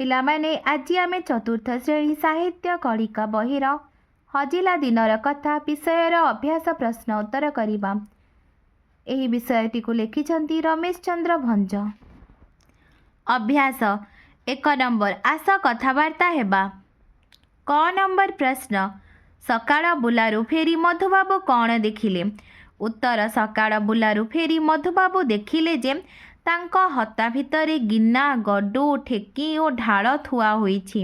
ପିଲାମାନେ ଆଜି ଆମେ ଚତୁର୍ଥ ଶ୍ରେଣୀ ସାହିତ୍ୟ କଳିକା ବହିର ହଜିଲା ଦିନର କଥା ବିଷୟର ଅଭ୍ୟାସ ପ୍ରଶ୍ନ ଉତ୍ତର କରିବା। ଏହି ବିଷୟଟିକୁ ଲେଖିଛନ୍ତି ରମେଶ ଚନ୍ଦ୍ର ଭଞ୍ଜ। ଅଭ୍ୟାସ 1 ନମ୍ବର ଆସ କଥାବାର୍ତ୍ତା ହେବା। କ ନମ୍ବର ପ୍ରଶ୍ନ ସକାଳ ବୁଲାରୁ ଫେରି ମଧୁବାବୁ କ'ଣ ଦେଖିଲେ? ଉତ୍ତର ସକାଳ ବୁଲାରୁ ଫେରି ମଧୁବାବୁ ଦେଖିଲେ ଯେ ତାଙ୍କ ହତା ଭିତରେ ଗିନା, ଗଡ଼ୁ, ଠେକି ଓ ଢାଳ ଥୁଆ ହୋଇଛି।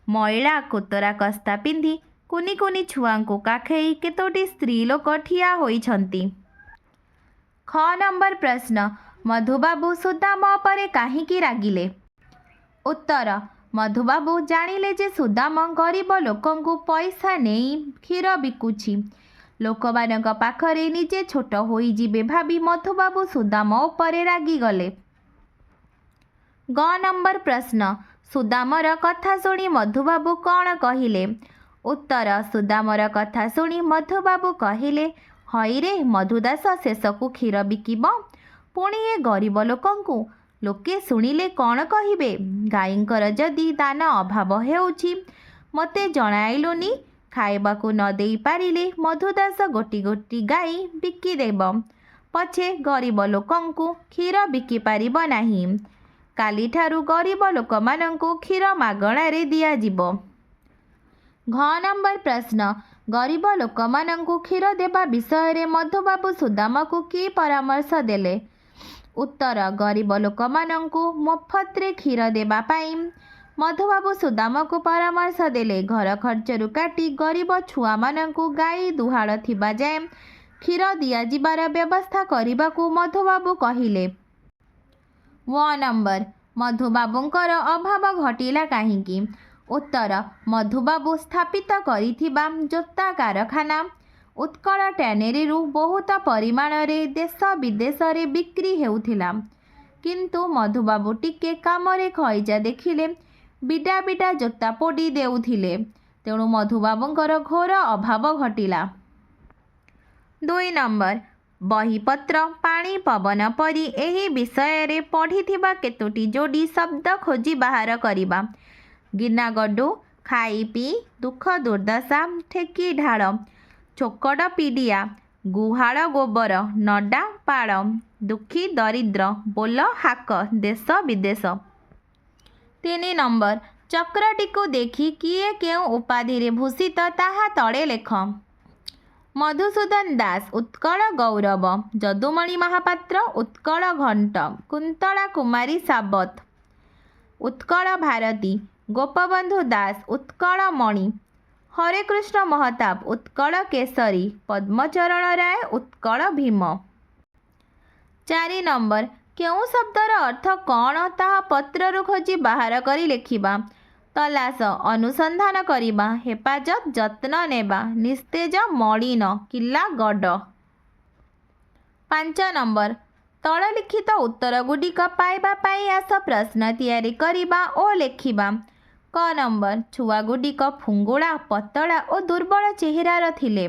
ମଇଳା କୋତରା କସ୍ତା ପିନ୍ଧି କୁନି କୁନି ଛୁଆଙ୍କୁ କାଖେଇ କେତୋଟି ସ୍ତ୍ରୀ ଲୋକ ଠିଆ ହୋଇଛନ୍ତି। ଖ ନମ୍ବର ପ୍ରଶ୍ନ ମଧୁବାବୁ ସୁଦାମ ଉପରେ କାହିଁକି ରାଗିଲେ? ଉତ୍ତର ମଧୁବାବୁ ଜାଣିଲେ ଯେ ସୁଦାମ ଗରିବ ଲୋକଙ୍କୁ ପଇସା ନେଇ କ୍ଷୀର ବିକୁଛି। ଲୋକମାନଙ୍କ ପାଖରେ ନିଜେ ଛୋଟ ହୋଇଯିବେ ଭାବି ମଧୁବାବୁ ସୁଦାମ ଉପରେ ରାଗିଗଲେ। ଗ ନମ୍ବର ପ୍ରଶ୍ନ ସୁଦାମର କଥା ଶୁଣି ମଧୁବାବୁ କ'ଣ କହିଲେ? ଉତ୍ତର ସୁଦାମର କଥା ଶୁଣି ମଧୁବାବୁ କହିଲେ, ହଇରେ ମଧୁଦାସ ଶେଷକୁ କ୍ଷୀର ବିକିବ, ପୁଣି ଏ ଗରିବ ଲୋକଙ୍କୁ। ଲୋକେ ଶୁଣିଲେ କ'ଣ କହିବେ? ଗାଈଙ୍କର ଯଦି ଦାନା ଅଭାବ ହେଉଛି ମୋତେ ଜଣାଇଲୁନି। ଖାଇବାକୁ ନ ଦେଇ ପାରିଲେ ମଧୁଦାସ ଗୋଟି ଗୋଟି ଗାଈ ବିକିଦେବ, ପଛେ ଗରିବ ଲୋକଙ୍କୁ କ୍ଷୀର ବିକିପାରିବ ନାହିଁ। କାଲିଠାରୁ ଗରିବ ଲୋକମାନଙ୍କୁ କ୍ଷୀର ମାଗଣାରେ ଦିଆଯିବ। ଘ ନମ୍ବର ପ୍ରଶ୍ନ ଗରିବ ଲୋକମାନଙ୍କୁ କ୍ଷୀର ଦେବା ବିଷୟରେ ମଧୁବାବୁ ସୁଦାମକୁ କି ପରାମର୍ଶ ଦେଲେ? ଉତ୍ତର ଗରିବ ଲୋକମାନଙ୍କୁ ମୋଫତରେ କ୍ଷୀର ଦେବା ପାଇଁ ମଧୁବାବୁ ସୁଦାମକୁ ପରାମର୍ଶ ଦେଲେ। ଘର ଖର୍ଚ୍ଚରୁ କାଟି ଗରିବ ଛୁଆମାନଙ୍କୁ ଗାଈ ଦୁହାଳ ଥିବା ଯାଏଁ କ୍ଷୀର ଦିଆଯିବାର ବ୍ୟବସ୍ଥା କରିବାକୁ ମଧୁବାବୁ କହିଲେ। ୱ ନମ୍ବର ମଧୁବାବୁଙ୍କର ଅଭାବ ଘଟିଲା କାହିଁକି? ଉତ୍ତର ମଧୁବାବୁ ସ୍ଥାପିତ କରିଥିବା ଜୋତା କାରଖାନା ଉତ୍କଳ ଟ୍ୟାନେରୀରୁ ବହୁତ ପରିମାଣରେ ଦେଶ ବିଦେଶରେ ବିକ୍ରି ହେଉଥିଲା। କିନ୍ତୁ ମଧୁବାବୁ ଟିକେ କାମରେ ଖଇଚା ଦେଖିଲେ ବିଡ଼ା ବିଡ଼ା ଜୋତା ପୋଡ଼ି ଦେଉଥିଲେ। ତେଣୁ ମଧୁବାବୁଙ୍କର ଘୋର ଅଭାବ ଘଟିଲା। 2 ନମ୍ବର ବହିପତ୍ର ପାଣି ପବନ ପରି ଏହି ବିଷୟରେ ପଢ଼ିଥିବା କେତୋଟି ଯୋଡ଼ି ଶବ୍ଦ ଖୋଜି ବାହାର କରିବା। ଗିନା ଗଡ଼ୁ, ଖାଇ ପିଇ, ଦୁଃଖ ଦୁର୍ଦ୍ଦଶା, ଠେକି ଢାଳ, ଚୋକଡ଼ ପିଡ଼ିଆ, ଗୁହାଳ ଗୋବର, ନଡ଼ା ପାଳ, ଦୁଃଖୀ ଦରିଦ୍ର, ବୋଲ ହାକ, ଦେଶ ବିଦେଶ। 3 ନମ୍ବର ଚକ୍ରଟିକୁ ଦେଖି କିଏ କେଉଁ ଉପାଧିରେ ଭୂଷିତ ତାହା ତଳେ ଲେଖ। ମଧୁସୂଦନ ଦାସ ଉତ୍କଳ ଗୌରବ, ଯଦୁମଣି ମହାପାତ୍ର ଉତ୍କଳ ଘଣ୍ଟ, କୁନ୍ତଳା କୁମାରୀ ସାବତ ଉତ୍କଳ ଭାରତୀ, ଗୋପବନ୍ଧୁ ଦାସ ଉତ୍କଳ ମଣି, ହରେକୃଷ୍ଣ ମହତାବ ଉତ୍କଳ କେଶରୀ, ପଦ୍ମଚରଣ ରାୟ ଉତ୍କଳ ଭୀମ। 4 ନମ୍ବର କେଉଁ ଶବ୍ଦର ଅର୍ଥ କ'ଣ ତାହା ପତ୍ରରୁ ଖୋଜି ବାହାର କରି ଲେଖିବା। ତଲାସ ଅନୁସନ୍ଧାନ କରିବା, ହେପାଜତ ଯତ୍ନ ନେବା, ନିସ୍ତେଜ ମଳିନ, କିଲା ଗଡ଼। 5 ନମ୍ବର ତଳଲିଖିତ ଉତ୍ତରଗୁଡ଼ିକ ପାଇବା ପାଇଁ ଆସ ପ୍ରଶ୍ନ ତିଆରି କରିବା ଓ ଲେଖିବା। କ ନମ୍ବର ଛୁଆଗୁଡ଼ିକ ଫୁଙ୍ଗୁଳା, ପତଳା ଓ ଦୁର୍ବଳ ଚେହେରାର ଥିଲେ।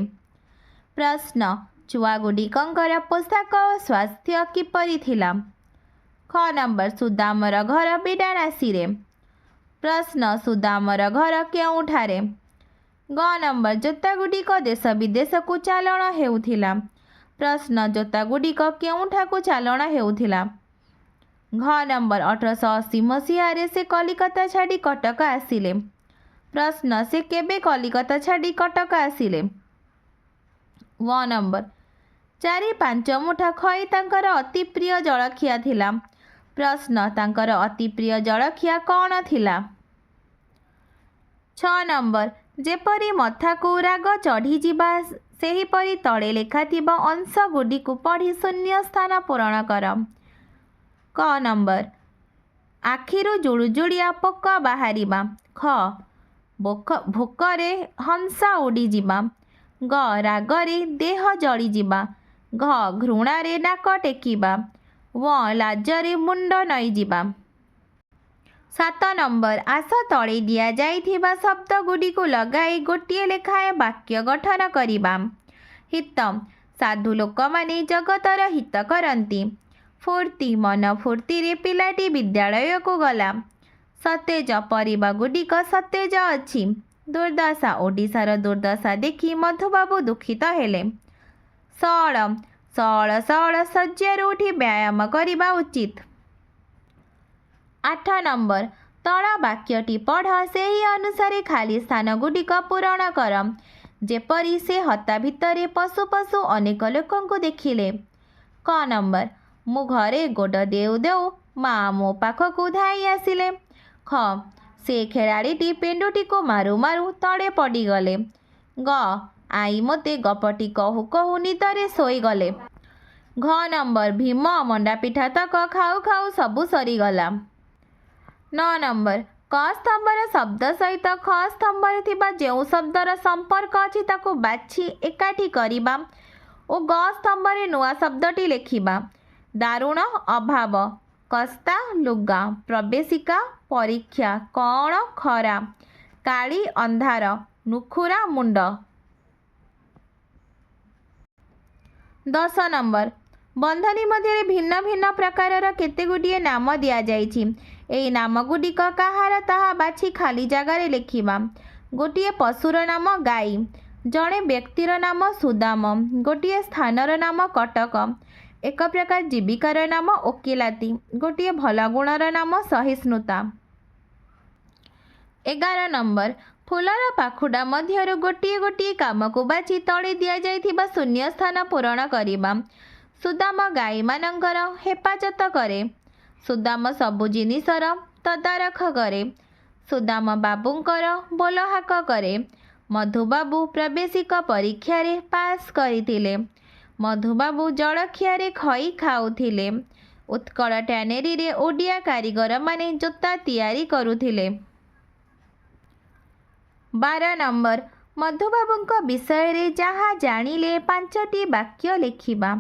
ପ୍ରଶ୍ନ ଛୁଆଗୁଡ଼ିକଙ୍କର ପୋଷାକ ଓ ସ୍ୱାସ୍ଥ୍ୟ କିପରି ଥିଲା? ଖ ନମ୍ବର ସୁଦାମର ଘର ବିଡ଼ାନାସୀରେ। ପ୍ରଶ୍ନ ସୁଦାମର ଘର କେଉଁଠାରେ? ଗ ନମ୍ବର ଜୋତାଗୁଡ଼ିକ ଦେଶ ବିଦେଶକୁ ଚାଲାଣ ହେଉଥିଲା। ପ୍ରଶ୍ନ ଜୋତାଗୁଡ଼ିକ କେଉଁଠାକୁ ଚାଲାଣ ହେଉଥିଲା? ଘ ନମ୍ବର 1880 ମସିହାରେ ସେ କଲିକତା ଛାଡ଼ି କଟକ ଆସିଲେ। ପ୍ରଶ୍ନ ସେ କେବେ କଲିକତା ଛାଡ଼ି କଟକ ଆସିଲେ? ୱ ନମ୍ବର 4-5 ମୁଠା ଖଇ ତାଙ୍କର ଅତି ପ୍ରିୟ ଜଳଖିଆ ଥିଲା। ପ୍ରଶ୍ନ ତାଙ୍କର ଅତି ପ୍ରିୟ ଜଳଖିଆ କ'ଣ ଥିଲା? 6 ନମ୍ବର ଯେପରି ମଥାକୁ ରାଗ ଚଢ଼ିଯିବା ସେହିପରି ତଳେ ଲେଖାଥିବା ଅଂଶଗୁଡ଼ିକୁ ପଢ଼ି ଶୂନ୍ୟ ସ୍ଥାନ ପୂରଣ କର। କ ନମ୍ବର ଆଖିରୁ ଜୁଳୁଜୁଳିଆ ପୋକ ବାହାରିବା। ଖ ଭୋକରେ ହଂସା ଉଡ଼ିଯିବା। ଗ ରାଗରେ ଦେହ ଜଳିଯିବା। ଘ ଘୃଣାରେ ନାକ ଟେକିବା। ୱ ଲାଜରେ ମୁଣ୍ଡ ନଇଁଯିବା। 7 ନମ୍ବର ଆସ ତଳେ ଦିଆଯାଇଥିବା ଶବ୍ଦଗୁଡ଼ିକୁ ଲଗାଇ ଗୋଟିଏ ଲେଖାଏଁ ବାକ୍ୟ ଗଠନ କରିବା। ହିତ ସାଧୁ ଲୋକମାନେ ଜଗତର ହିତ କରନ୍ତି। ଫୁର୍ତ୍ତି ମନ ଫୁର୍ତ୍ତିରେ ପିଲାଟି ବିଦ୍ୟାଳୟକୁ ଗଲା। सतेज परिवागुड़िक सतेज अछि। दुर्दशा ओडिशार दुर्दशा देखि मधुबाबू दुखित हेले। सळ सळ सळ शय्यारू उठी व्यायाम करिबा उचित। 8 नंबर तळ वाक्यटी पढ़ सेही अनुसारे खाली स्थान गुड़िक पूरण कर। जेपरी से हता भितरे पशु पशु अनेक लोकंकु देखिले। क नंबर मु घरे गोड़ देउ देउ माँ मो पाखकु धाई आसिले। ख से खेलाड़ीटी पेंडुटी को मारु मारु तड़े पड़गले। ग आई मोते गपटी कहू कहू निदरे शोईगले। घ नंबर भीम मंडापिठा तक खाऊ खाऊ सबु सरीगला। 9 नंबर क स्तंभर शब्द सहित ख स्तंभर थिबा जेउ शब्दर संपर्क अछि ताकु बाछि एकाठी करिबा ओ ग स्तंभरे नुआ शब्दटी लेखिबा। दारुण अभाव, कस्ता लुगा, प्रवेशिका परीक्षा, कण खरा, काली अंधार, नुखुरा मुंड। 10 नंबर बंधनी मध्य भिन्न भिन्न प्रकारर केतेगुड़िए नाम दिया जाइछि। एई नाम गुड़िक काहार ताहा बाछि खाली जगार लेखिबा। गोटिए पशुर नाम गाई, जड़े व्यक्तिर नाम सुदाम, गोटिए स्थानर नाम कटक, एक प्रकार जीविकार नाम ओकिलाती, गोटिए भल गुणर नाम सहिष्णुता। 11 नंबर फुलर पाखुड़ा मध्यरु गोटिए गोटिए काम को बाछि तळे दिया जाइथिबा शून्य स्थान पूरण करिबा। सुदाम गाई मानकर हेफाजत करे। सुदाम सबु जिनिसर तदारख करे। सुदाम बाबूंकर बोलहाक करे। मधुबाबू प्रवेशिक परीक्षा रे पास करिथिले। मधुबाबू जलखियारे खई खाउथिले। उत्कल टैनेरी रे ओडिया कारीगर माने जोता तैयारी करुथिले। 12 नंबर मधुबाबूंक विषय रे जहाँ जानिले 5टी वाक्य लिखिबा।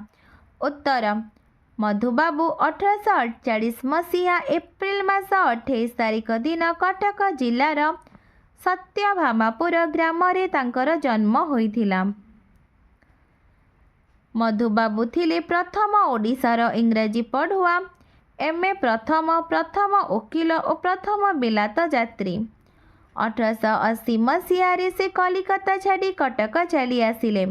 उत्तर मधुबाबू 1848 मसीहा एप्रिल मास 28 तारिख दिन कटक जिलार सत्यभामापुर ग्राम रे तांकर जन्म होइथिला। मधुबाबू थिले प्रथम ओडिशार इंग्राजी पढ़ुआ, एमए प्रथम वकील और प्रथम बिलात यात्री। 1880 मसीह से कलिकता छाड़ी कटक चली आसिले।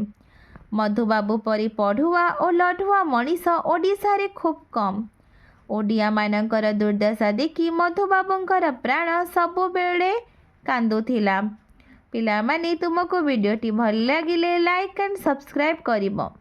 मधुबाबू परी पढ़ुआ और लढ़ुआ मनीष ओडिशा रे खूब कम। ओडिया मानकर दुर्दशा देखि मधुबाबूंकर प्राण सबुबेले कांदुथिला। पिला माने तुमको वीडियोटी भल लागिले लाइक एंड सब्सक्राइब करिबो।